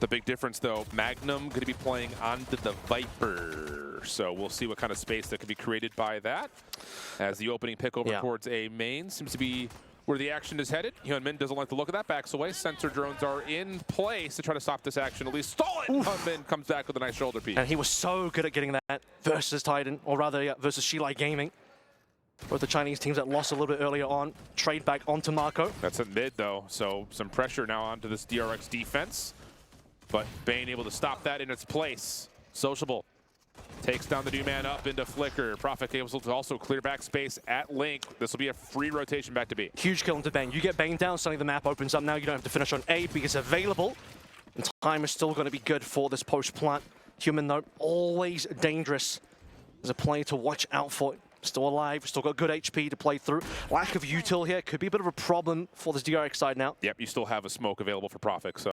The big difference, though, Magnum going to be playing onto the Viper. So we'll see what kind of space that can be created by that. As the opening pick over towards A main seems to be where the action is headed. Hyunmin doesn't like the look of that, backs away. Sensor drones are in place to try to stop this action. At least stall it! Hyunmin comes back with a nice shoulder piece. And he was so good at getting that versus Titan, or rather versus Shilai Gaming. Both the Chinese teams that lost a little bit earlier on trade back onto Marco. That's at mid, though, so some pressure now onto this DRX defense. But Bane able to stop that in its place. Sociable takes down the new man up into Flicker. Prophet able to also clear back space at Link. This will be a free rotation back to B. Huge kill into Bane. You get Bane down, suddenly the map opens up. Now you don't have to finish on A because available. And time is still going to be good for this post plant. Human, though, always dangerous. There's a play to watch out for. Still alive, still got good HP to play through. Lack of util here could be a bit of a problem for this DRX side now. Yep, you still have a smoke available for Prophet, so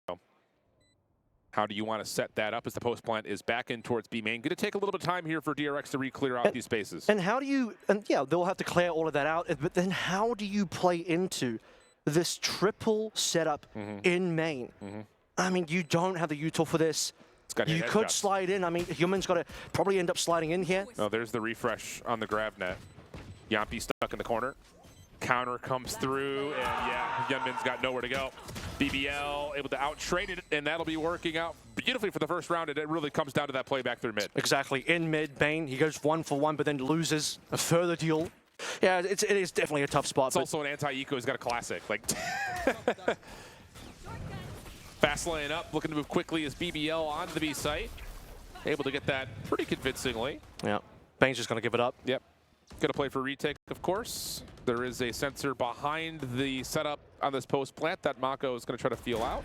how do you want to set that up as the post plant is back in towards B main? Going to take a little bit of time here for DRX to re-clear out these spaces. And how do you, and yeah, they'll have to clear all of that out, but then how do you play into this triple setup in main? I mean, you don't have the util for this. You could slide in. I mean, Human's got to probably end up sliding in here. Oh, there's the refresh on the grab net. Yampi stuck in the corner. Counter comes through, and yeah, Hyunmin's got nowhere to go. BBL able to out-trade it, and that'll be working out beautifully for the first round, and it really comes down to that play back through mid. Exactly. In mid, Bane, he goes 1-for-1, but then loses a further duel. Yeah, it is definitely a tough spot. It's also an anti-eco who's got a classic. Like, fast laying up, looking to move quickly as BBL onto the B site. Able to get that pretty convincingly. Yeah, Bane's just going to give it up. Yep. Going to play for retake, of course. There is a sensor behind the setup on this post plant that Mako is going to try to feel out.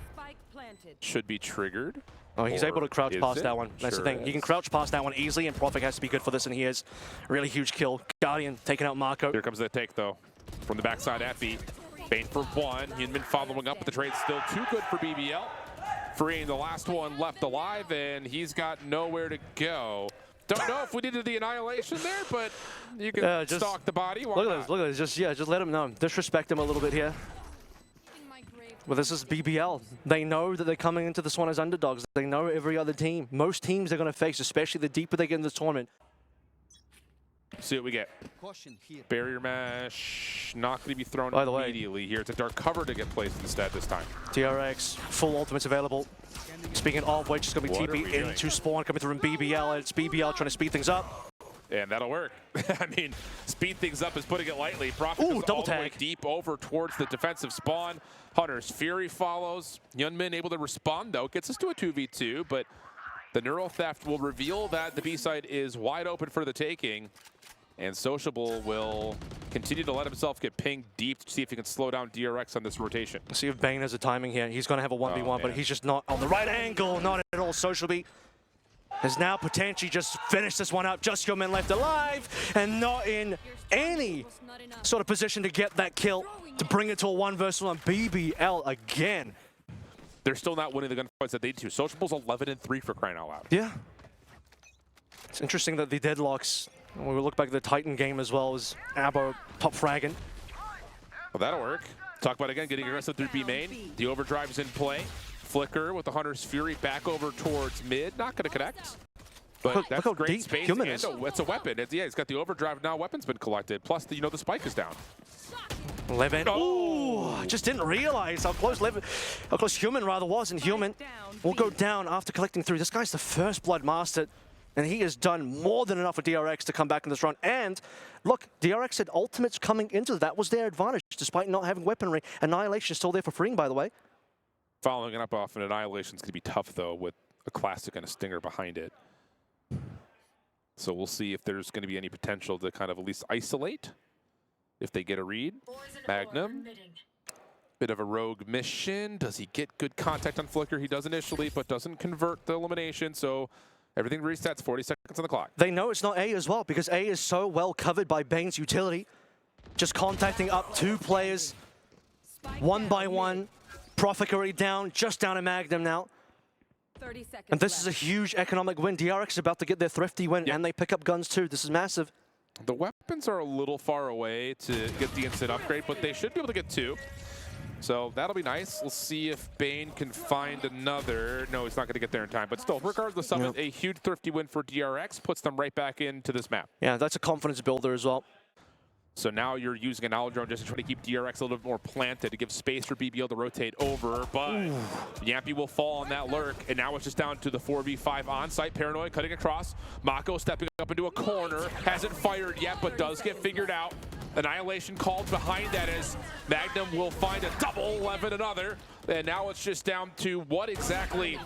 Should be triggered. Oh, he's able to crouch past that one. That's the thing. He can crouch past that one easily, and Prophet has to be good for this, and he is. Really huge kill. Guardian taking out Marco. Here comes the take, though, from the backside at B. Bane for one. Hyunmin following up, but the trade's still too good for BBL. Freeing the last one left alive, and he's got nowhere to go. Don't know if we needed the annihilation there, but you can stalk the body. Why look at this, look at this. Just let him know. Disrespect him a little bit here. Well, this is BBL. They know that they're coming into this one as underdogs. They know every other team. Most teams they're going to face, especially the deeper they get in this tournament. See what we get. Barrier mesh, not going to be thrown immediately here. It's a dark cover to get placed instead this time. DRX, full ultimates available. Speaking of which, it's going to be TP into spawn coming through from BBL. It's BBL trying to speed things up. And that'll work. I mean, speed things up is putting it lightly. Prophet goes all the way deep over towards the defensive spawn. Hunter's Fury follows. Hyunmin able to respond, though. Gets us to a 2v2, but the Neural Theft will reveal that the B side is wide open for the taking. And Sociable will continue to let himself get pinged deep to see if he can slow down DRX on this rotation. See if Bane has a timing here. He's going to have a 1v1, but he's just not on the right angle. Not at all. Sociable has now potentially just finished this one up. Just Hyunmin left alive and not in any sort of position to get that kill, to bring it to a 1 versus 1. BBL again. They're still not winning the gunfights that they do. Sociable's 11-3 for crying out loud. Yeah. It's interesting that the deadlocks, when we look back at the Titan game as well, as Abo top fragging. Well, that'll work. Talk about again getting aggressive through B main. The overdrive's in play. Flicker with the Hunter's Fury back over towards mid. Not going to connect. But that's great space. It's a weapon. Yeah, he's got the overdrive now. Weapon's been collected. Plus, the spike is down. Levin. Oh, just didn't realize how close Hyunmin rather was. And Hyunmin will go down after collecting through. This guy's the first Blood Master, and he has done more than enough for DRX to come back in this run. And look, DRX had ultimates coming into that was their advantage, despite not having weaponry. Annihilation is still there for freeing, by the way. Following it up off an Annihilation is going to be tough, though, with a Classic and a Stinger behind it. So we'll see if there's going to be any potential to kind of at least isolate if they get a read. Magnum, bit of a rogue mission. Does he get good contact on Flicker? He does initially, but doesn't convert the elimination. So everything resets, 40 seconds on the clock. They know it's not A as well, because A is so well covered by Bane's utility. Just contacting up 2 players, 1 by 1. Prophet already down, just down to Magnum now. 30 seconds and this is a huge economic win. DRX is about to get their thrifty win, and they pick up guns too. This is massive. The weapons are a little far away to get the instant upgrade, but they should be able to get 2. So that'll be nice. We'll see if Bane can find another. No, he's not going to get there in time. But still, regardless of it, a huge thrifty win for DRX puts them right back into this map. Yeah, that's a confidence builder as well. So now you're using an Drone just to try to keep DRX a little bit more planted to give space for BBL to rotate over. But Yampy will fall on that lurk. And now it's just down to the 4v5 on-site. Paranoid cutting across. Mako stepping up into a corner. Hasn't fired yet, but does get figured out. Annihilation called behind that as Magnum will find a double 11 another. And now it's just down to what exactly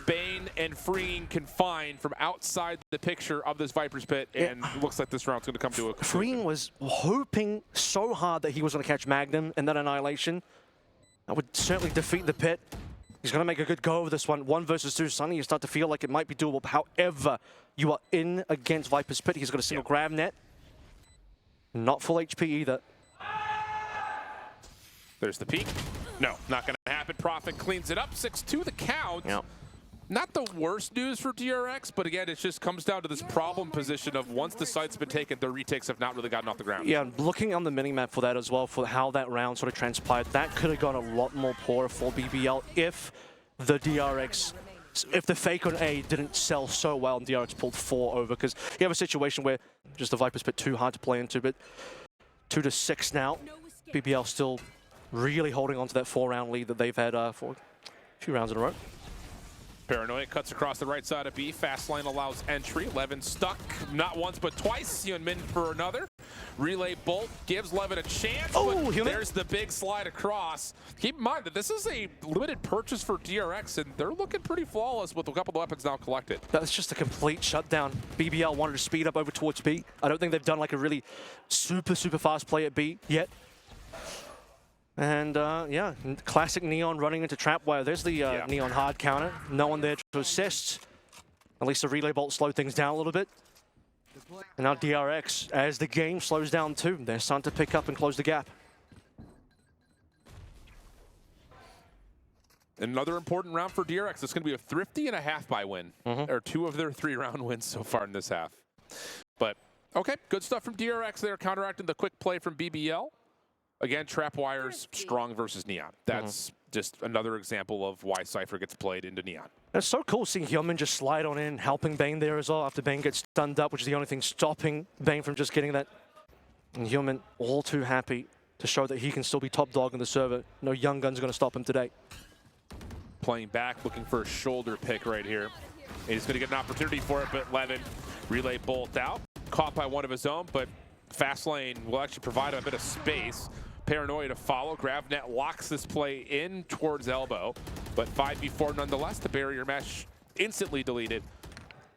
Bane and Freeing can find from outside the picture of this Viper's Pit. And it looks like this round's going to come to a conclusion. Freeing was hoping so hard that he was going to catch Magnum and then Annihilation. That would certainly defeat the Pit. He's going to make a good go of this one. 1 versus 2. Suddenly you start to feel like it might be doable. However, you are in against Viper's Pit. He's got a single grab net. Not full HP either. There's the peek. No, not going to happen. Profit cleans it up. 6-2 the count. Yep. Not the worst news for DRX, but again, it just comes down to this problem position of once the site's been taken, their retakes have not really gotten off the ground. Yeah, looking on the minimap for that as well, for how that round sort of transpired, that could have gone a lot more poor for BBL if the DRX, if the fake on A didn't sell so well and DRX pulled 4 over, because you have a situation where just the Viper's Pit too hard to play into, but 2-6 now. BBL still really holding on to that 4-round lead that they've had for a few rounds in a row. Paranoid cuts across the right side of B. Fast lane allows entry. Levin stuck not once but twice. Hyunmin for another. Relay Bolt gives Levin a chance. Oh, but there's the big slide across. Keep in mind that this is a limited purchase for DRX, and they're looking pretty flawless with a couple of weapons now collected. That's just a complete shutdown. BBL wanted to speed up over towards B. I don't think they've done like a really super fast play at B yet. And yeah, classic Neon running into Trapwire. There's the Neon hard counter. No one there to assist. At least the Relay Bolt slowed things down a little bit. And now DRX, as the game slows down too, they're starting to pick up and close the gap. Another important round for DRX. It's going to be a thrifty and a half-by win. Or 2 of their 3-round wins so far in this half. But, okay, good stuff from DRX there, counteracting the quick play from BBL. Again, Trapwire's strong versus Neon. That's just another example of why Cypher gets played into Neon. It's so cool seeing Hyunmin just slide on in, helping Bane there as well after Bane gets stunned up, which is the only thing stopping Bane from just getting that. And Hyunmin all too happy to show that he can still be top dog in the server. No young gun's going to stop him today. Playing back, looking for a shoulder pick right here. And he's going to get an opportunity for it, but Levin Relay Bolt out. Caught by one of his own, but fast lane will actually provide a bit of space. Paranoia to follow. Gravnet locks this play in towards elbow, but 5v4 nonetheless. The barrier mesh instantly deleted.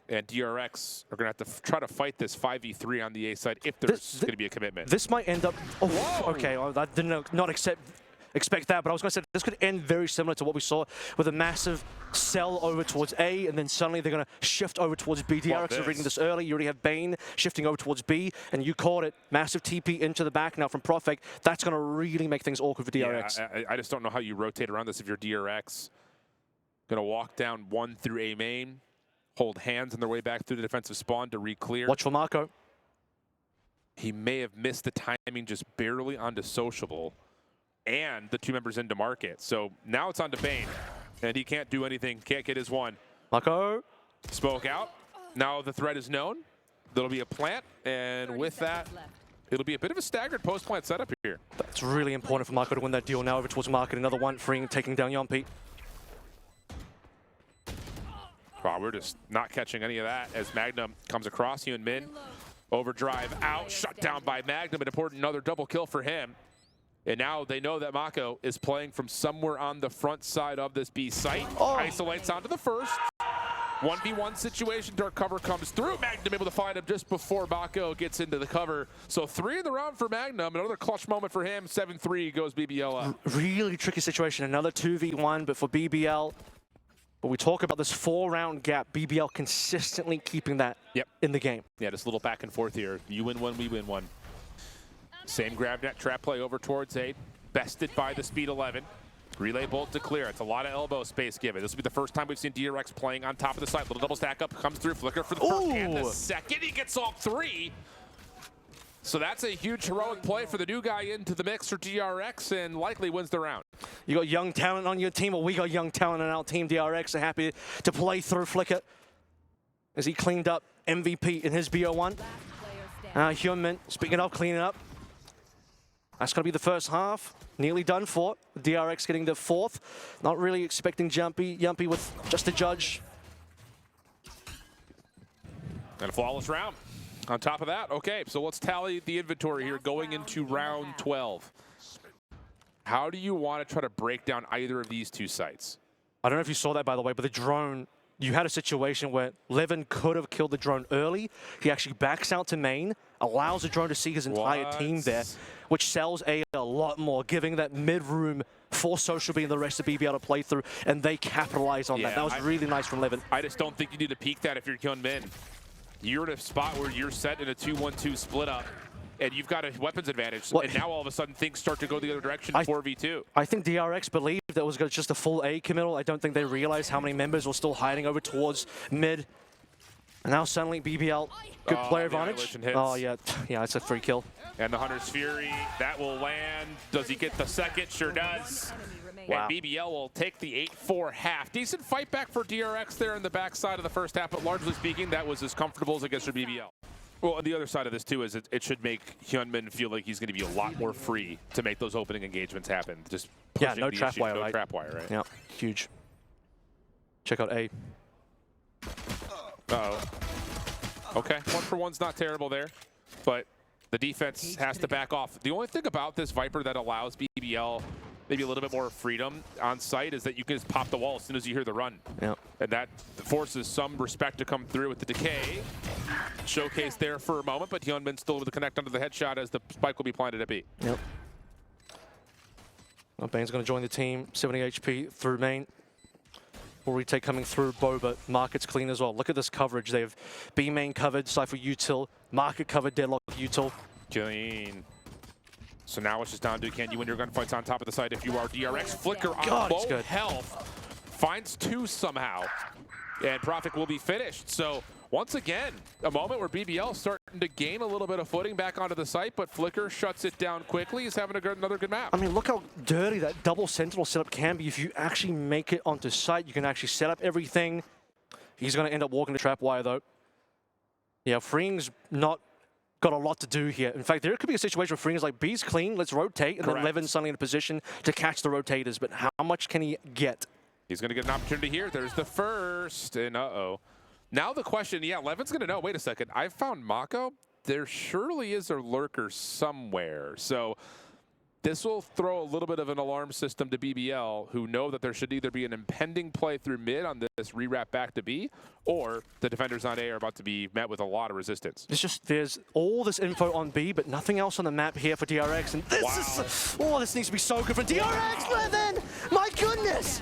And DRX are going to have to try to fight this 5v3 on the A side if there's going to be a commitment. This might end up... Oh, okay, well, I did not expect that, but I was going to say this could end very similar to what we saw with a massive sell over towards A, and then suddenly they're going to shift over towards B. DRX are reading this early. You already have Bane shifting over towards B, and you caught it. Massive TP into the back now from Profek. That's going to really make things awkward for DRX. Yeah, I just don't know how you rotate around this if you're DRX. Going to walk down 1 through A main, hold hands on their way back through the defensive spawn to re-clear. Watch for Mako. He may have missed the timing just barely onto Sociable and the 2 members into market. So now it's on to Bane, and he can't do anything, can't get his one. Mako. Smoke out. Now the threat is known. There'll be a plant, and with that, it'll be a bit of a staggered post-plant setup here. That's really important for Mako to win that deal now over towards market. Another one, freeing, taking down Yompi. Wow, we're just not catching any of that as Magnum comes across. Hyunmin, overdrive out, shut down by Magnum. An important another double kill for him. And now they know that Mako is playing from somewhere on the front side of this B site. Isolates onto the first. 1v1 situation, dark cover comes through. Magnum able to find him just before Mako gets into the cover. So 3 in the round for Magnum. Another clutch moment for him. 7-3 goes BBL up. Really tricky situation. Another 2v1, but for BBL, when we talk about this 4-round gap, BBL consistently keeping that in the game. Yeah, just a little back and forth here. You win one, we win one. Same grab net trap play over towards 8. Bested by the speed 11. Relay Bolt to clear. It's a lot of elbow space given. This will be the first time we've seen DRX playing on top of the site. Little double stack up, comes through. Flicker for the first and the second. He gets all 3. So that's a huge heroic play for the new guy into the mix for DRX and likely wins the round. You got young talent on your team, or we got young talent on our team. DRX are happy to play through Flicker as he cleaned up MVP in his BO1. Hyunmin, speaking of cleaning up, that's going to be the first half. Nearly done for. DRX getting the fourth. Not really expecting Yumpy with just a judge. And a flawless round. On top of that, okay, so let's tally the inventory here going into round 12. How do you want to try to break down either of these two sites? I don't know if you saw that, by the way, but the drone, you had a situation where Levin could have killed the drone early. He actually backs out to main, allows the drone to see his entire team there, which sells a lot more, giving that mid-room for Social B and the rest of BBL to play through, and they capitalize on that. That was really nice from Levin. I just don't think you need to peek that if you're Hyunmin. You're in a spot where you're set in a 2-1-2 split up, and you've got a weapons advantage, and now all of a sudden things start to go the other direction, 4v2. I think DRX believed that was just a full A committal. I don't think they realized how many members were still hiding over towards mid. And now suddenly BBL, good player advantage. Oh yeah, it's a free kill. And the Hunter's Fury, that will land. Does he get the second? Sure does. Wow. And BBL will take the 8-4 half. Decent fight back for DRX there in the backside of the first half, but largely speaking, that was as comfortable as it gets for BBL. Well, and the other side of this, too, is it should make Hyunmin feel like he's going to be a lot more free to make those opening engagements happen. Just pushing no trap wire, no right? trap wire, right? Yeah, huge. Check out A. Uh-oh. Okay, 1-for-1's not terrible there, but the defense has to back off. The only thing about this Viper that allows BBL maybe a little bit more freedom on site is that you can just pop the wall as soon as you hear the run. Yeah. And that forces some respect to come through with the decay. Showcase there for a moment, but Hyunmin still able to connect under the headshot as the spike will be planted at B. Yep. Well, Bane's going to join the team, 70 HP through main. Or retake coming through Boba. Market's clean as well. Look at this coverage. They have B main covered, Cypher util, Market covered, Deadlock util. Clean. So now it's just down to can you win your gunfights on top of the site if you are DRX. Flicker on low health. Finds two somehow. And Profit will be finished. So once again, a moment where BBL starting to gain a little bit of footing back onto the site, but Flicker shuts it down quickly. He's having another good map. I mean, look how dirty that double sentinel setup can be. If you actually make it onto site, you can actually set up everything. He's going to end up walking the trap wire, though. Yeah, Freeing's not got a lot to do here. In fact, there could be a situation where Freeing's like, B's clean, let's rotate, and then Levin's suddenly in a position to catch the rotators, but how much can he get? He's going to get an opportunity here. There's the first, and Now the question, Levin's going to know, wait a second, I found Mako. There surely is a lurker somewhere. So this will throw a little bit of an alarm system to BBL, who know that there should either be an impending play through mid on this re-wrap back to B, or the defenders on A are about to be met with a lot of resistance. There's all this info on B, but nothing else on the map here for DRX. And this this needs to be so good for DRX, Levin! My goodness!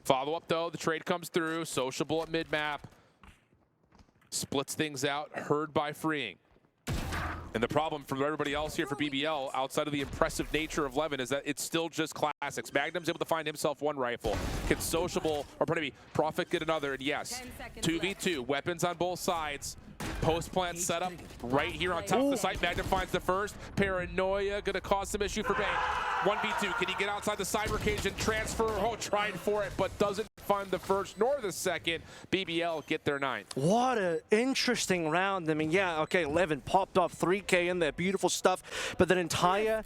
Follow-up, though, the trade comes through, sociable at mid-map. Splits things out, heard by Freeing. And the problem for everybody else here for BBL, outside of the impressive nature of Levin, is that it's still just classics. Magnum's able to find himself one rifle. Can Sociable, or pardon me, Profit get another? And yes, 2v2, weapons on both sides. Post-plant setup right here on top of the site. Magnum finds the first. Paranoia gonna cause some issue for Bane. 1v2, can he get outside the cyber cage and transfer? Oh, trying for it, but doesn't find the first nor the second. BBL get their 9th. What an interesting round. I mean, Levin popped off 3K in there, beautiful stuff, but that entire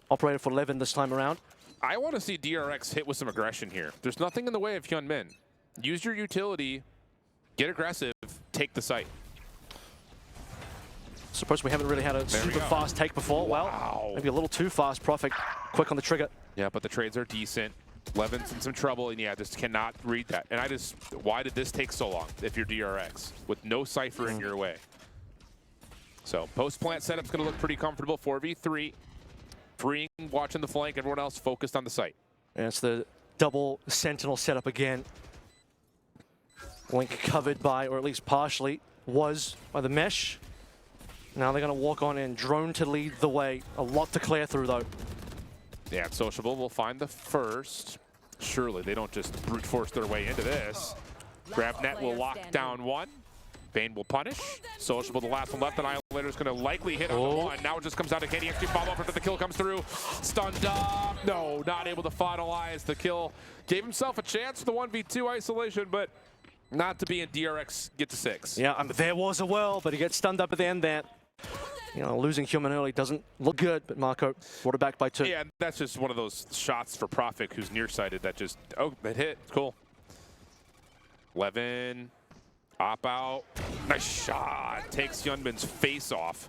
operator for Levin this time around. I want to see DRX hit with some aggression here. There's nothing in the way of Hyunmin. Use your utility, get aggressive, take the site. Suppose we haven't really had a super fast take before. Wow. Well, maybe a little too fast. Profit quick on the trigger. Yeah, but the trades are decent. Levin's in some trouble, and just cannot read that. And why did this take so long if you're DRX with no Cypher in your way? So post-plant setup's going to look pretty comfortable. 4v3. Freeing, watching the flank. Everyone else focused on the site. And it's the double sentinel setup again. Link covered by, or at least partially, was by the mesh. Now they're going to walk on in. Drone to lead the way. A lot to clear through, though. Yeah, Sociable will find the first. Surely they don't just brute force their way into this. GrabNet will lock down one. Bane will punish. Sociable, the last one left. Annihilator's going to likely hit on the one. Now it just comes down to can he actually follow up after the kill comes through. Stunned up. No, not able to finalize the kill. Gave himself a chance for the 1v2 isolation, but not to be in DRX get to 6. Yeah, there was a whirl, but he gets stunned up at the end there. You know, losing Human early doesn't look good, but Marco brought it back by 2. Yeah, that's just one of those shots for Profik, who's nearsighted, that just, oh, that hit. Cool. 11. Op out. Nice shot. Takes Hyunmin's face off.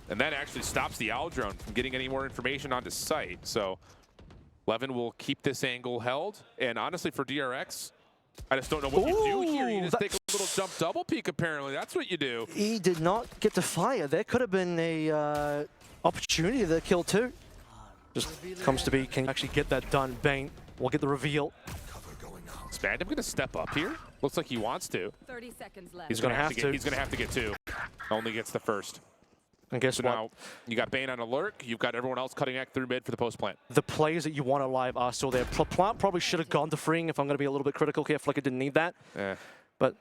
And that actually stops the Owl drone from getting any more information onto site. So Levin will keep this angle held. And honestly, for DRX, I just don't know what you do here. You just take a little jump double peek, apparently. That's what you do. He did not get to fire. There could have been a opportunity to kill 2. Just comes to be, can you actually get that done? Bane will get the reveal. Is Bandom going to step up here? Looks like he wants to. 30 seconds left. He's going to have to. He's going to have to get 2. Only gets the first. And guess so what? Now you got Bane on alert. You've got everyone else cutting back through mid for the post plant. The players that you want alive are still there. Plant probably should have gone to freeing if I'm going to be a little bit critical here. Flicker didn't need that. But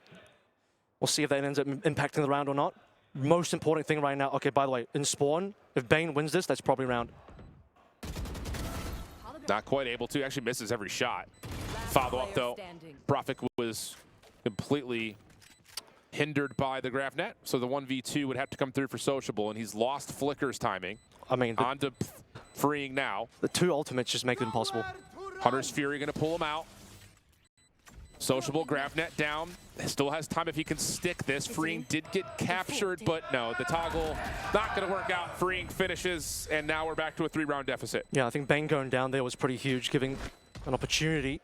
we'll see if that ends up impacting the round or not. Most important thing right now. Okay, by the way, in spawn, if Bane wins this, that's probably round. Not quite able to. Actually misses every shot. Follow up though. Profik was completely hindered by the graph net, so the 1v2 would have to come through for Sociable, and he's lost Flicker's timing. I mean, on to freeing now. The 2 ultimates just make it impossible. Hunter's Fury going to pull him out. Sociable, graph net down. Still has time if he can stick this. Freeing did get captured, but no, the toggle not going to work out. Freeing finishes, and now we're back to a 3-round deficit. Yeah, I think Bane going down there was pretty huge, giving an opportunity.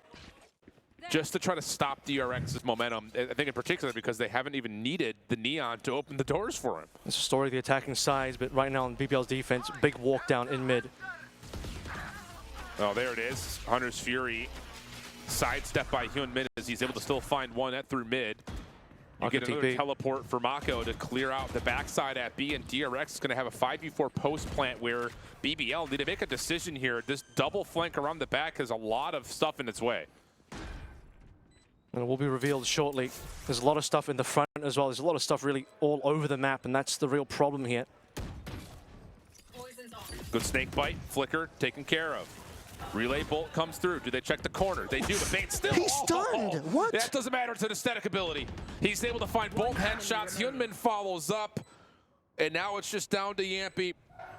Just to try to stop DRX's momentum, I think in particular because they haven't even needed the Neon to open the doors for him. It's a story of the attacking sides, but right now on BBL's defense, big walk down in mid. Oh, there it is. Hunter's Fury sidestep by Hyunmin as he's able to still find one at through mid. You get another teleport for Mako to clear out the backside at B, and DRX is going to have a 5v4 post plant where BBL need to make a decision here. This double flank around the back has a lot of stuff in its way. And it will be revealed shortly. There's a lot of stuff in the front as well. There's a lot of stuff really all over the map, and that's the real problem here. Good snake bite. Flicker taken care of. Relay bolt comes through. Do they check the corner? They do. The bait still. He's stunned. What? That doesn't matter. It's an aesthetic ability. He's able to find both headshots. Hyunmin follows up. And now it's just down to Yampy.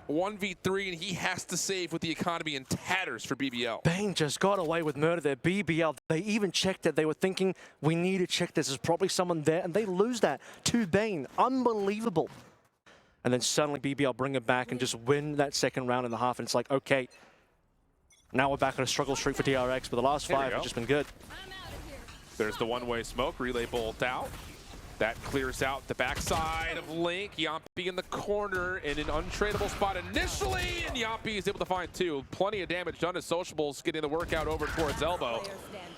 1v3, and he has to save with the economy in tatters for BBL. Bane just got away with murder there. BBL, they even checked it. They were thinking, we need to check this. There's probably someone there, and they lose that to Bane. Unbelievable. And then suddenly BBL bring it back and just win that second round and a half, and it's like, okay, now we're back on a struggle streak for DRX, but the last 5 have just been good. There's the one-way smoke. Relay bolt out. That clears out the backside of Link. Yampy in the corner in an untradeable spot initially, and Yampy is able to find 2. Plenty of damage done as Sociables getting the workout over towards elbow.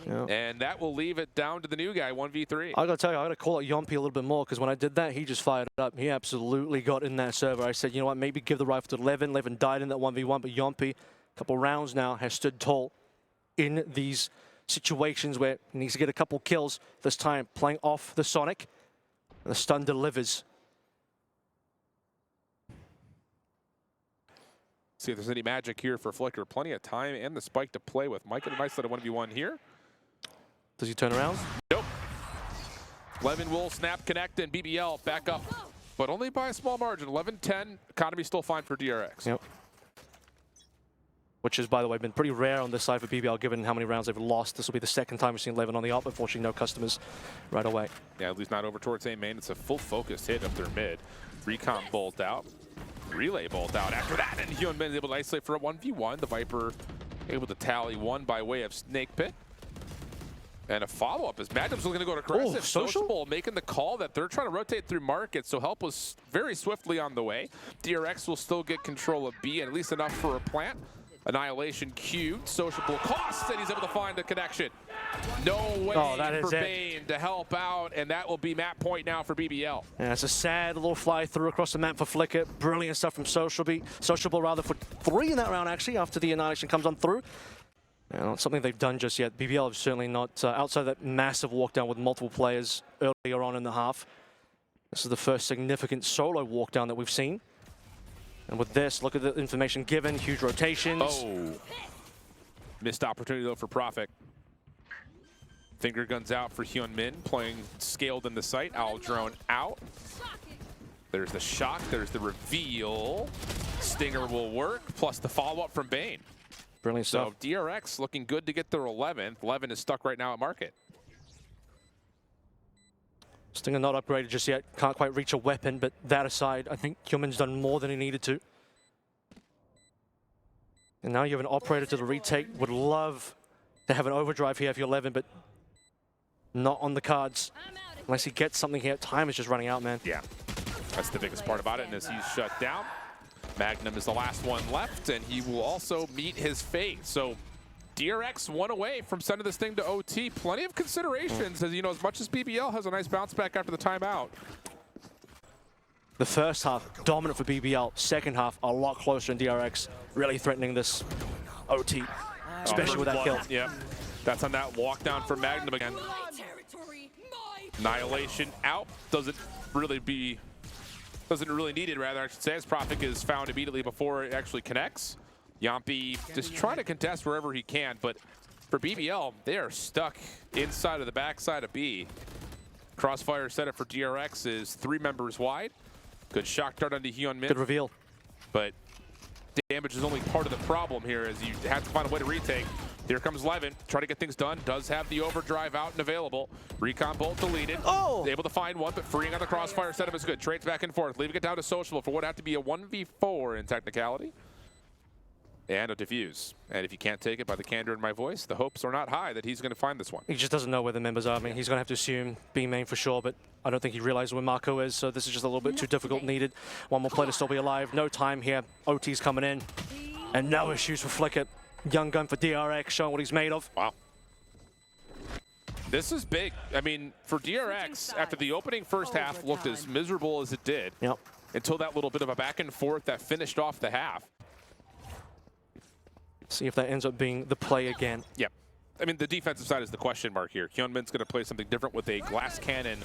Yeah. And that will leave it down to the new guy, 1v3. I gotta tell you, I gotta call out Yampy a little bit more, because when I did that, he just fired up. He absolutely got in that server. I said, you know what, maybe give the rifle to Levin. Levin died in that 1v1, but Yampy, a couple rounds now, has stood tall in these situations where he needs to get a couple kills. This time, playing off the Sonic. The stun delivers. See if there's any magic here for Flicker. Plenty of time and the spike to play with. Might get a nice little 1v1 here. Does he turn around? Nope. Levin will snap, connect, and BBL back up. But only by a small margin. 11-10. Economy still fine for DRX. Yep. Which has, by the way, been pretty rare on this side for BBL, given how many rounds they've lost. This will be the second time we've seen Levin on the op. Unfortunately, no customers right away. Yeah, at least not over towards A main. It's a full focused hit up their mid. Recon bolt out. Relay bolt out after that. And Hyunmin is able to isolate for a 1v1. The Viper able to tally 1 by way of Snake Pit. And a follow-up as Magnum's looking to go to aggressive. Sociable making the call that they're trying to rotate through market, so help was very swiftly on the way. DRX will still get control of B, and at least enough for a plant. Annihilation queued, Sociable costs, and he's able to find a connection. No way for Bane to help out, and that will be map point now for BBL. Yeah, it's a sad little fly through across the map for Flicker. Brilliant stuff from Sociable rather for 3 in that round actually after the Annihilation comes on through. Not something they've done just yet. BBL have certainly not, outside that massive walk down with multiple players earlier on in the half, This is the first significant solo walk down that we've seen. And with this, look at the information given, huge rotations. Oh. Missed opportunity though for Profit. Finger guns out for Hyunmin, playing scaled in the sight. Owl drone out. There's the shock, there's the reveal. Stinger will work, plus the follow-up from Bane. Brilliant stuff. So DRX looking good to get their 11th. 11 is stuck right now at market. Stinger not upgraded just yet, can't quite reach a weapon, but that aside, I think Hyunmin's done more than he needed to. And now you have an operator to the retake. Would love to have an overdrive here if you're 11, but not on the cards. Unless he gets something here, time is just running out, man. Yeah, that's the biggest part about it, and as he's shut down, Magnum is the last one left, and he will also meet his fate. So DRX one away from sending this thing to OT. Plenty of considerations, as you know, as much as BBL has a nice bounce back after the timeout. The first half, dominant for BBL. Second half, a lot closer in DRX, really threatening this OT, especially with that kill. Yeah, that's on that walk down for Magnum again. Annihilation out, doesn't really need it, rather, I should say, as Profit is found immediately before it actually connects. Yampi just trying to contest wherever he can, but for BBL, they are stuck inside of the backside of B. Crossfire setup for DRX is 3 members wide. Good shock dart onto Hyunmin. Good reveal. But damage is only part of the problem here, as you have to find a way to retake. Here comes Levin, try to get things done. Does have the overdrive out and available. Recon bolt deleted. Oh! Able to find one, but freeing on the crossfire setup is good. Trades back and forth, leaving it down to Sociable for what have to be a 1v4 in technicality. And a defuse. And if you can't take it by the candor in my voice, the hopes are not high that he's going to find this one. He just doesn't know where the members are. I mean, he's going to have to assume B main for sure, but I don't think he realizes where Marco is, so this is just a little bit too difficult needed. One more player to still be alive. No time here. OT's coming in. And no issues for Flicker. Young gun for DRX, showing what he's made of. Wow. This is big. I mean, for DRX, after the opening first half looked as miserable as it did, until that little bit of a back and forth that finished off the half. See if that ends up being the play again. Yep. I mean, the defensive side is the question mark here. Hyunmin's going to play something different with a glass cannon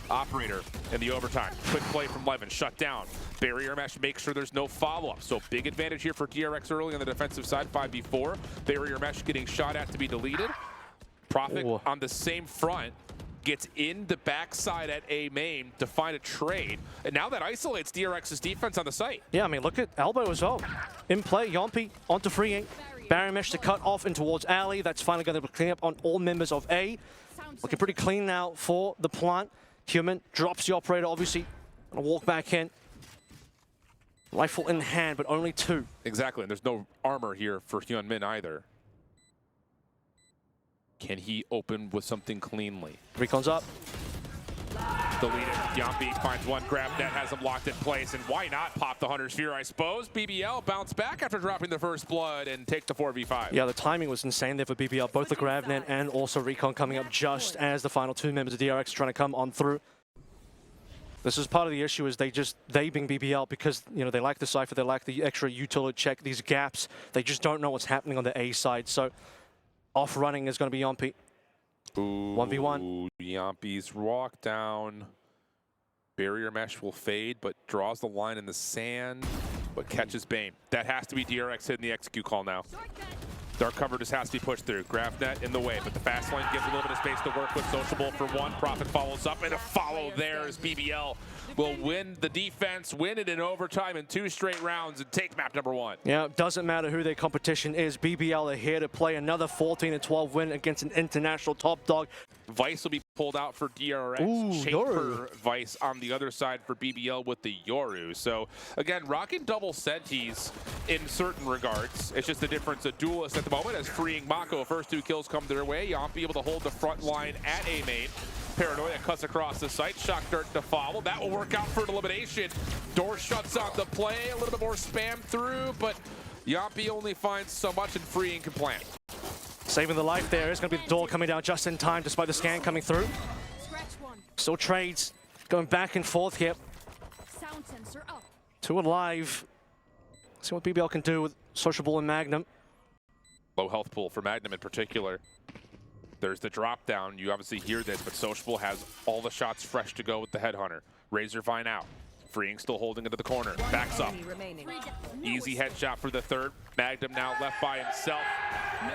operator in the overtime. Quick play from Levin, shut down. Barrier mesh makes sure there's no follow-up. So big advantage here for DRX early on the defensive side, 5v4. Barrier mesh getting shot at to be deleted. Profit on the same front gets in the backside at A main to find a trade. And now that isolates DRX's defense on the site. Yeah, I mean, look at Elbow as well. In play, Yompi onto freeing. Barrier mesh to cut off in towards alley. That's finally going to clean up on all members of A. Looking pretty clean now for the plant. Hyunmin drops the operator, obviously. Gonna walk back in. Rifle in hand, but only 2. Exactly, and there's no armor here for Hyunmin either. Can he open with something cleanly? Recon's up. Deleted. Yampi finds one, grab net, has him locked in place, and why not pop the Hunter's Fear, I suppose? BBL bounce back after dropping the first blood and take the 4v5. Yeah, the timing was insane there for BBL. Both the grab net and also Recon coming up just as the final 2 members of DRX trying to come on through. This is part of the issue, is they being BBL, because you know they lack the Cypher, they lack the extra utility check, these gaps. They just don't know what's happening on the A side. So off running is going to be Yompi. 1v1. Yampi's walk down. Barrier mesh will fade, but draws the line in the sand, but catches Bane. That has to be DRX hitting the execute call now. Dark cover just has to be pushed through. Graph net in the way, but the fast lane gives a little bit of space to work with. Sociable for one. Profit follows up, and a follow there as BBL will win the defense, win it in overtime in 2 straight rounds, and take map number 1. Yeah, it doesn't matter who their competition is. BBL are here to play another 14-12 win against an international top dog. Vice will be pulled out for DRX. Ooh, Chamber Vice on the other side for BBL with the Yoru. So again, rocking double senties in certain regards. It's just the difference of duelist at the moment, as freeing Mako. First 2 kills come their way. Yampi able to hold the front line at A main. Paranoia cuts across the site. Shock dart to follow. That will work out for an elimination. Door shuts on the play. A little bit more spam through, but Yampi only finds so much, and freeing can plant. Saving the life there. It's going to be the door coming down just in time, despite the scan coming through. Still trades going back and forth here. 2 alive. See what BBL can do with Sociable and Magnum. Low health pool for Magnum in particular. There's the drop down. You obviously hear this, but Sociable has all the shots fresh to go with the Headhunter. Razorvine out. Freeing still holding into the corner. Backs up. Easy headshot for the third. Magnum now left by himself.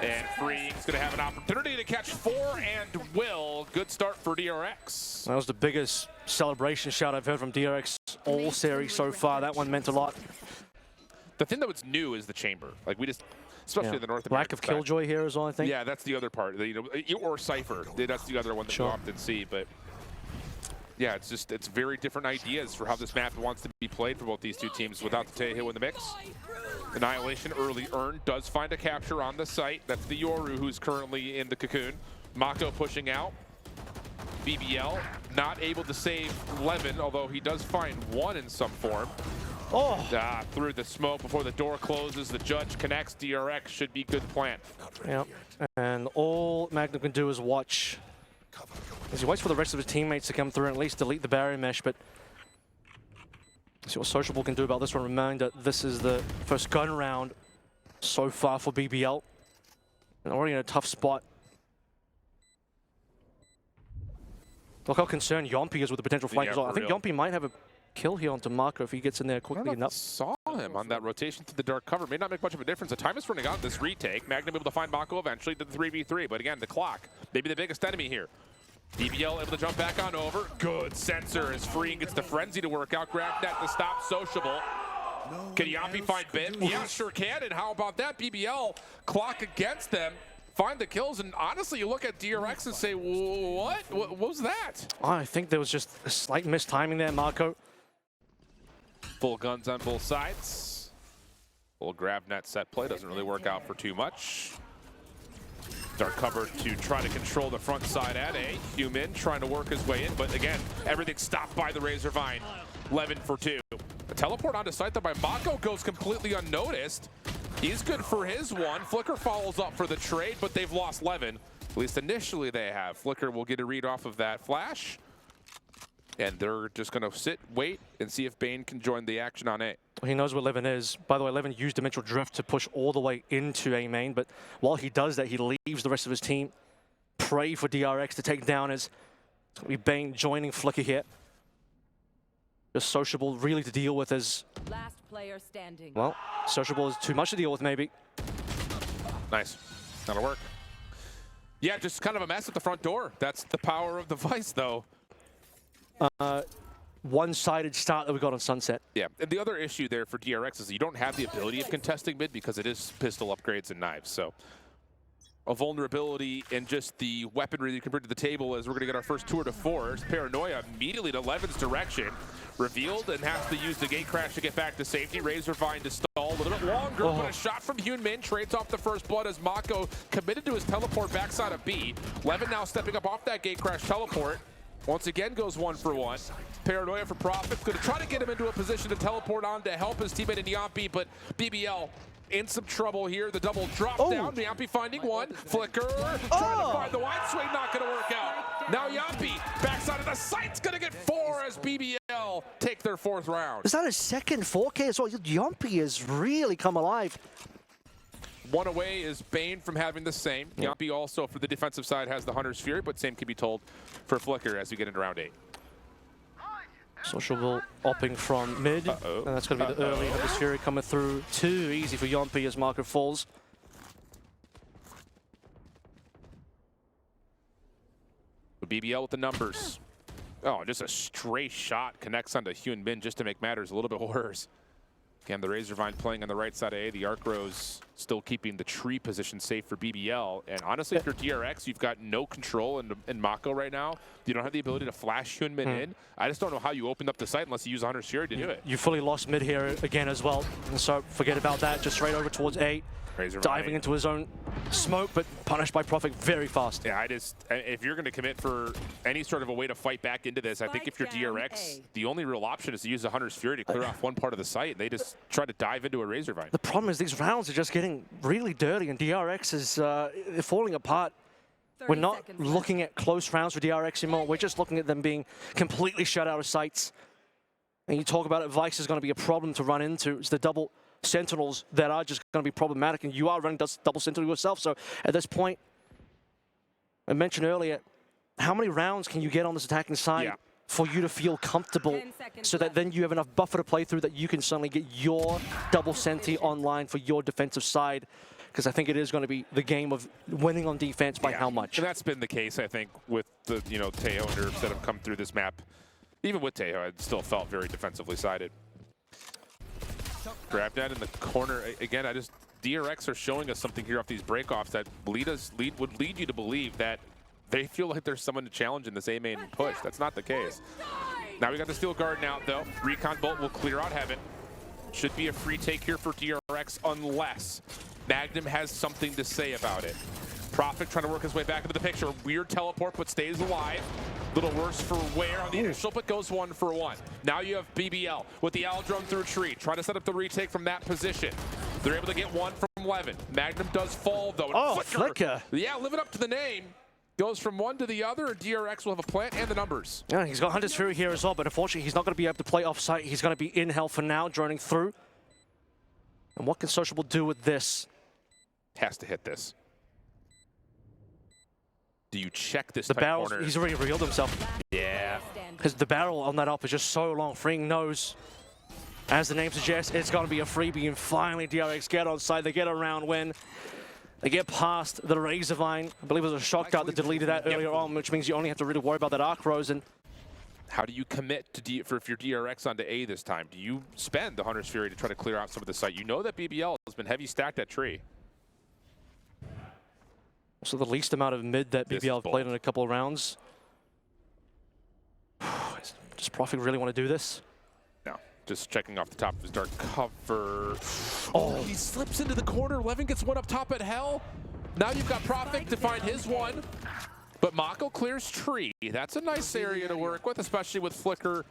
And Freeing's going to have an opportunity to catch 4 and will. Good start for DRX. That was the biggest celebration shout I've heard from DRX all series so far. That one meant a lot. The thing that was new is the chamber. Like we just, especially in the North American lack of Killjoy here as well, I think. Yeah, that's the other part. You know, or Cypher. That's the other one that you often see. But yeah, it's very different ideas for how this map wants to be played for both these two teams without the Tejo in the mix. Annihilation early earned does find a capture on the site. That's the Yoru who's currently in the cocoon. Mako pushing out. BBL not able to save Levin, although he does find one in some form. Oh! Through the smoke before the door closes. The judge connects. DRX should be good plan. Yeah, and all Magnum can do is watch as he waits for the rest of his teammates to come through and at least delete the barrier mesh. But let's see what Sociable can do about this one. Reminder, this is the first gun round so far for BBL. And already in a tough spot. Look how concerned Yompi is with the potential flank as well. I think Yompi might have a kill here onto Marco if he gets in there quickly enough. Saw him on that rotation to the dark cover. May not make much of a difference. The time is running out this retake. Magnum able to find Mako eventually to the 3v3. But again, the clock, maybe the biggest enemy here. BBL able to jump back on over. Good sensor as Freeing gets the frenzy to work out. Grab net to stop Sociable. Can Yompi find Bim? Yeah, sure can. And how about that? BBL clock against them. Find the kills, and honestly, you look at DRX and say, what was that? I think there was just a slight mistiming there, Marco. Full guns on both sides. Little grab net set play doesn't really work out for too much. Dark cover to try to control the front side at A. Human trying to work his way in, but again, everything stopped by the Razorvine. Levin for 2. A teleport onto site though by Mako goes completely unnoticed. He's good for his one. Flicker follows up for the trade, but they've lost Levin. At least initially they have. Flicker will get a read off of that flash. And they're just going to sit, wait, and see if Bane can join the action on A. He knows where Levin is. By the way, Levin used Dimensional Drift to push all the way into A main, but while he does that, he leaves the rest of his team. Pray for DRX to take down as it's going to be Bane joining Flicker here. Just Sociable really to deal with as... Last player standing. Well, Sociable is too much to deal with, maybe. Nice. That'll work. Yeah, just kind of a mess at the front door. That's the power of the Vice, though. One-sided start that we got on Sunset. Yeah, and the other issue there for DRX is you don't have the ability of contesting mid because it is pistol upgrades and knives. So a vulnerability in just the weaponry you can bring to the table as we're going to get our first tour de force. Paranoia immediately to Levin's direction. Revealed and has to use the gate crash to get back to safety. Razorvine to stall a little bit longer, but a shot from Hyunmin trades off the first blood as Mako committed to his teleport backside of B. Levin now stepping up off that gate crash teleport. Once again goes 1 for 1. Paranoia for Profit. Going to try to get him into a position to teleport on to help his teammate in Yompi, but BBL in some trouble here. The double drop down. Yompi finding one. Flicker trying to find the wide swing. Not going to work out. Now Yompi backside of the site's going to get 4 as BBL take their 4th round. Is that his second 4K as well? Yompi has really come alive. One away is Bane from having the same. Yompi also for the defensive side has the Hunter's Fury, but same can be told for Flicker as we get into round 8. Sociable opping from mid, and that's going to be the early Hunter's Fury coming through. Too easy for Yompi as Marco falls. BBL with the numbers. Oh, just a stray shot connects onto Hyunmin just to make matters a little bit worse. Again, the Razorvine playing on the right side of A. The Arcros still keeping the tree position safe for BBL. And honestly, if you're DRX, you've got no control in Mako right now. You don't have the ability to flash Hyunmin in. I just don't know how you opened up the site unless you use Hunter's Fury to do it. You fully lost mid here again as well. And so forget about that. Just straight over towards A. Razorvine diving into his own smoke, but punished by Profit very fast. Yeah, if you're going to commit for any sort of a way to fight back into this, I think if you're DRX, the only real option is to use the Hunter's Fury to clear off one part of the site. They just try to dive into a Razorvine. The problem is these rounds are just getting really dirty, and DRX is they're falling apart. We're not looking at close rounds for DRX anymore. We're just looking at them being completely shut out of sights. And you talk about it, Vice is going to be a problem to run into. It's the double Sentinels that are just going to be problematic, and you are running double Sentinel yourself. So at this point, I mentioned earlier, how many rounds can you get on this attacking side for you to feel comfortable so that then you have enough buffer to play through that you can suddenly get your double senti online for your defensive side. Because I think it is going to be the game of winning on defense by how much. And that's been the case, I think, with the, Teo and Nerves that have come through this map. Even with Teo, it still felt very defensively sided. Grab that in the corner. Again, DRX are showing us something here off these breakoffs that would lead you to believe that they feel like there's someone to challenge in this A main push. That's not the case. Now we got the Steel Garden out, though. Recon Bolt will clear out Heaven. Should be a free take here for DRX unless Magnum has something to say about it. Prophet trying to work his way back into the picture. Weird teleport, but stays alive. Little worse for wear on the initial, but goes 1 for 1. Now you have BBL with the Aldrum through tree. Trying to set up the retake from that position. They're able to get 1 from Levin. Magnum does fall, though. Oh, Flicker. Yeah, living up to the name. Goes from one to the other, and DRX will have a plant and the numbers. Yeah, he's got Hunter's Fury here as well, but unfortunately he's not going to be able to play off-site. He's going to be in hell for now, droning through. And what can Sociable do with this? Has to hit this. Do you check this the barrel? He's already revealed himself. Yeah. Because the barrel on that up is just so long. Freeing knows. As the name suggests, it's going to be a freebie, and finally DRX get on site. They get a round win. They get past the Razorvine. I believe it was a shock dart that deleted that earlier on, which means you only have to really worry about that Arc Rose. And how do you commit to if you're DRX onto A this time? Do you spend the Hunter's Fury to try to clear out some of the site? You know that BBL has been heavy stacked at tree. Also the least amount of mid that BBL have played in a couple of rounds. Does Prophet really want to do this? No, just checking off the top of his dark cover. Oh, he slips into the corner. Levin gets one up top at hell. Now you've got Prophet to find his one. But Mako clears tree. That's a nice area to work with, especially with Flicker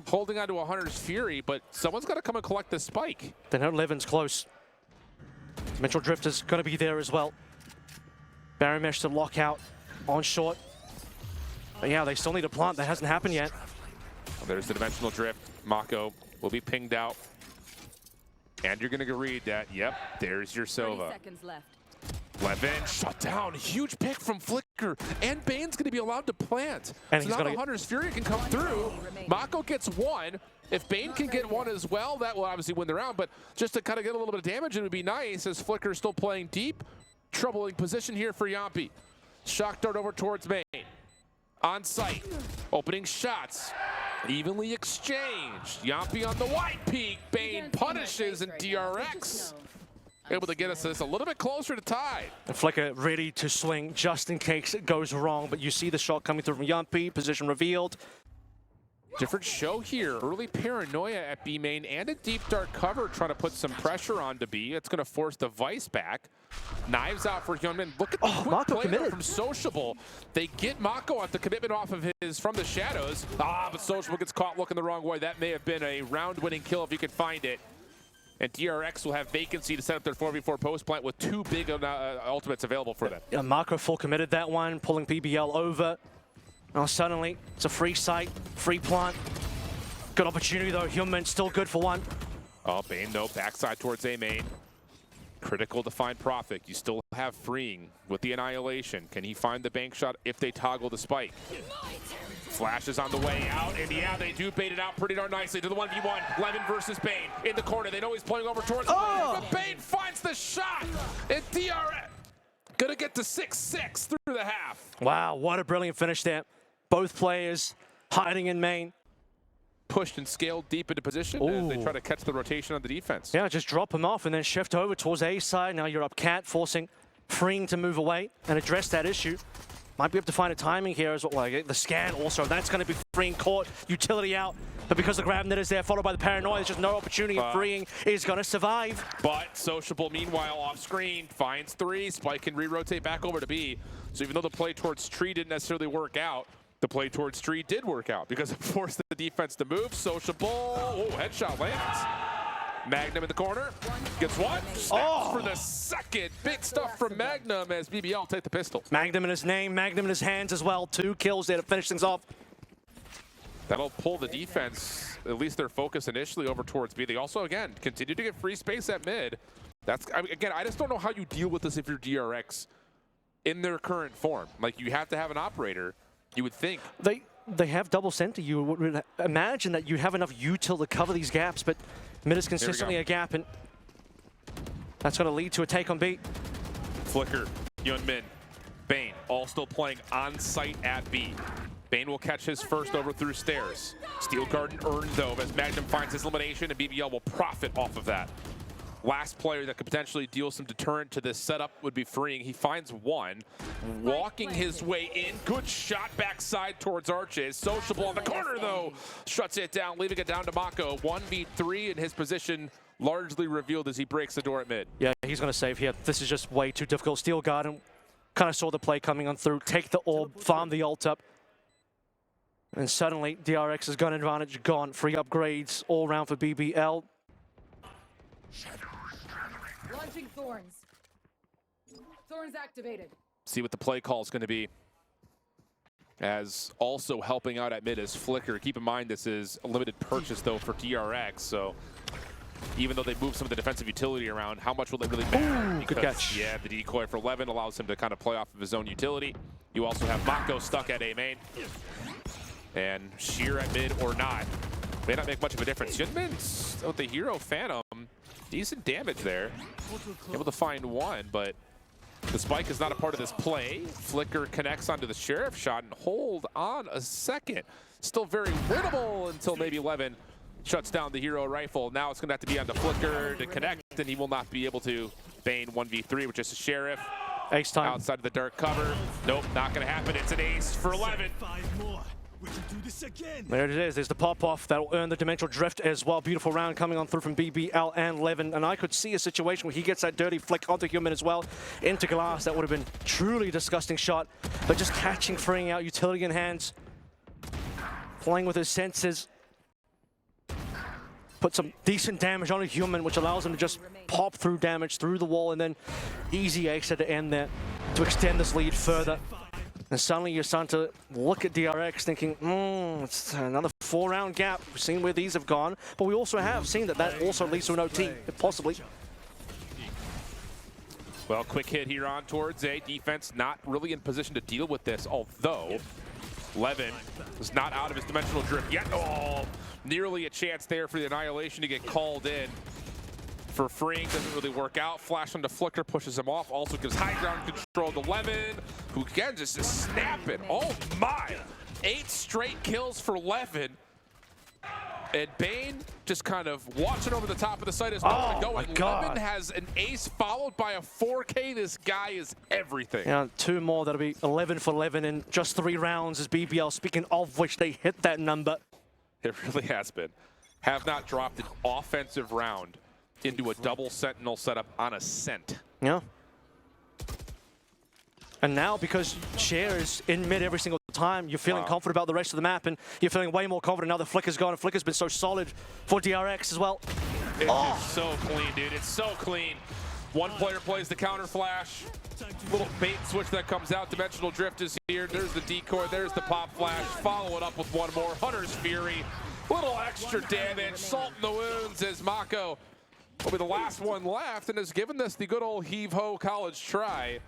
holding onto a Hunter's Fury. But someone's got to come and collect this spike. They know Levin's close. Dimensional Drift is going to be there as well. Barry Mesh to lock out on short. But yeah, they still need a plant. That hasn't happened yet. Well, there's the Dimensional Drift. Mako will be pinged out. And you're going to read that. Yep, there's your Sova. 30 seconds left. Levin shut down. Huge pick from Flicker. And Bane's going to be allowed to plant. And so he's now gonna the Hunter's Fury can come through. Mako gets one. If Bane can get one as well, that will obviously win the round. But just to kind of get a little bit of damage, it would be nice as Flicker's still playing deep. Troubling position here for Yampi. Shock dart over towards Bane. On site. Opening shots. Evenly exchanged. Yampi on the white peak. Bane punishes, and DRX able to get us this a little bit closer to tie. And Flicker ready to swing just in case it goes wrong. But you see the shot coming through from Yampi. Position revealed. Different show here. Early paranoia at B main and a deep dart cover trying to put some pressure onto B. It's going to force the Vice back. Knives out for Hyunmin. Look at the quick play from Sociable. They get Mako at the commitment off of his from the shadows. But Sociable gets caught looking the wrong way. That may have been a round-winning kill if you could find it. And DRX will have vacancy to set up their 4v4 post plant with 2 big ultimates available for them. Yeah, Mako full committed that one, pulling BBL over. Now suddenly, it's a free site, free plant. Good opportunity though, Hyunmin still good for one. Oh, Bane though, backside towards A main. Critical to find Prophet. You still have freeing with the Annihilation. Can he find the bank shot if they toggle the spike? Flash is on the way out, and yeah, they do bait it out pretty darn nicely to the 1v1. Levin versus Bane in the corner. They know he's playing over towards Bane, but Bane finds the shot, and DRX gonna get to 6-6 through the half. Wow, what a brilliant finish there. Both players hiding in main. Pushed and scaled deep into position as they try to catch the rotation on the defense. Yeah, just drop him off and then shift over towards A side. Now you're up Cat, forcing Freeing to move away and address that issue. Might be able to find a timing here as well. Like the scan also, that's going to be Freeing caught, utility out. But because the grab net is there, followed by the paranoia, there's just no opportunity, and Freeing is going to survive. But Sociable, meanwhile, off screen, finds 3. Spike can re-rotate back over to B. So even though the play towards tree didn't necessarily work out, the play towards tree did work out because it forced the defense to move. Sociable, headshot lands. Magnum in the corner, gets one, snaps for the second. Big stuff from Magnum as BBL take the pistol. Magnum in his name, Magnum in his hands as well. 2 kills there to finish things off. That'll pull the defense, at least their focus initially, over towards B. They also, again, continue to get free space at mid. Again, I just don't know how you deal with this if you're DRX in their current form. Like, you have to have an operator, you would think. they have double center. You would imagine that you have enough util to cover these gaps, but mid is consistently a gap, and that's going to lead to a take on B. Flicker, Yunmin, Bane, all still playing on site at B. Bane will catch his first over through stairs. Steel Garden earned though as Magnum finds his elimination, and BBL will profit off of that. Last player that could potentially deal some deterrent to this setup would be Freeing. He finds one, walking his way in. Good shot backside towards Arches. Sociable on the corner though, shuts it down, leaving it down to Mako. 1v3 in his position, largely revealed as he breaks the door at mid. Yeah, he's going to save here. This is just way too difficult. Steel Garden kind of saw the play coming on through, take the orb, farm the ult up. And suddenly, DRX's gun advantage gone. Free upgrades all round for BBL. Launching Thorns. Thorns activated. See what the play call is going to be. As also helping out at mid is Flicker. Keep in mind this is a limited purchase though for DRX, so even though they move some of the defensive utility around, how much will it really matter? Ooh, good catch. Yeah, the decoy for Levin allows him to kind of play off of his own utility. You also have Mako stuck at A main. And Sheer at mid or not, may not make much of a difference. Yunmin's with the Hero Phantom, decent damage there. Able to find one, but the spike is not a part of this play. Flicker connects onto the Sheriff shot and hold on a second. Still very winnable until maybe Levin shuts down the Hero Rifle. Now it's going to have to be on the Flicker to connect, and he will not be able to. Bane 1v3 with just a Sheriff. Ace time. Outside of the dark cover. Nope, not going to happen. It's an ace for Levin. We can do this again. There it is. There's the pop-off. That'll earn the Dimensional Drift as well. Beautiful round coming on through from BBL and Levin. And I could see a situation where he gets that dirty flick onto Human as well. Into Glass. That would have been truly disgusting shot. But just catching, freeing out, utility in hands. Playing with his senses. Put some decent damage on a Human, which allows him to just pop through damage through the wall. And then easy ace at the end there to extend this lead further. And suddenly you're starting to look at DRX thinking, it's another 4-round gap. We've seen where these have gone, but we also have seen that that also leads to an OT, possibly. Well, quick hit here on towards A. Defense not really in position to deal with this, although Levin is not out of his dimensional drift yet. Oh, nearly a chance there for the Annihilation to get called in. For Freeing, doesn't really work out. Flash onto Flicker, pushes him off. Also gives high ground control to Levin, who again just is snapping. Oh my! 8 straight kills for Levin. And Bane just kind of watching over the top of the site as nowhere to go. And Levin has an ace followed by a 4K. This guy is everything. Yeah, 2 more. That'll be 11 for Levin in just 3 rounds as BBL, speaking of which they hit that number. It really has been. Have not dropped an offensive round into a double sentinel setup on Ascent. Yeah. And now, because Cher is in mid every single time, you're feeling confident about the rest of the map, and you're feeling way more confident now that Flicker's gone, and Flicker's been so solid for DRX as well. It's so clean, dude. It's so clean. One player plays the counter flash. Little bait switch that comes out. Dimensional Drift is here. There's the decoy. There's the pop flash. Follow it up with one more. Hunter's Fury. Little extra damage. Salt in the wounds as Mako will be the last one left and has given this the good old heave-ho college try.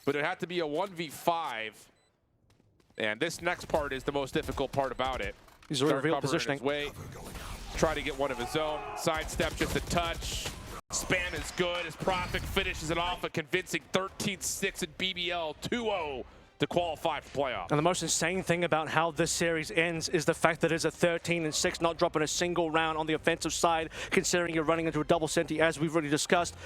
But it had to be a 1v5. And this next part is the most difficult part about it. He's in real positioning. Try to get one of his own. Sidestep just a touch. Spam is good as Prophet finishes it off a convincing 13-6 at BBL 2-0 to qualify for playoff. And the most insane thing about how this series ends is the fact that it's a 13-6, not dropping a single round on the offensive side, considering you're running into a double senti, as we've already discussed.